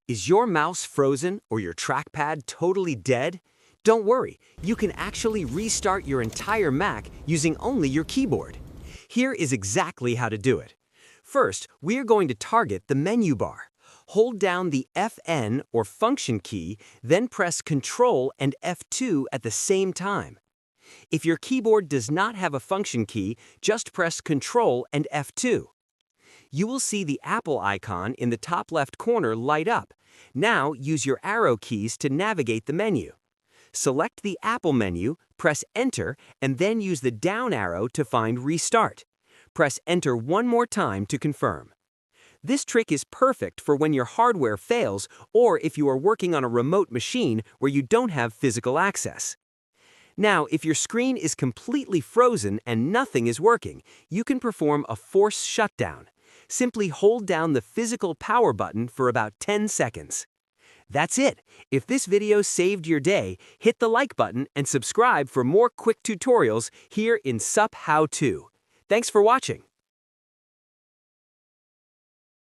Is your mouse frozen or your trackpad totally dead? Don't worry, you can actually restart your entire Mac using only your keyboard. Here is exactly how to do it. First, we are going to target the menu bar. Hold down the Fn or function key, then press Ctrl and F2 at the same time. If your keyboard does not have a function key, just press Ctrl and F2. You will see the Apple icon in the top left corner light up. Now use your arrow keys to navigate the menu. Select the Apple menu, press Enter, and then use the down arrow to find Restart. Press Enter one more time to confirm. This trick is perfect for when your hardware fails or if you are working on a remote machine where you don't have physical access. Now, if your screen is completely frozen and nothing is working, you can perform a force shutdown. Simply hold down the physical power button for about 10 seconds. That's it. If this video saved your day, hit the like button and subscribe for more quick tutorials here in SUP How To. Thanks for watching.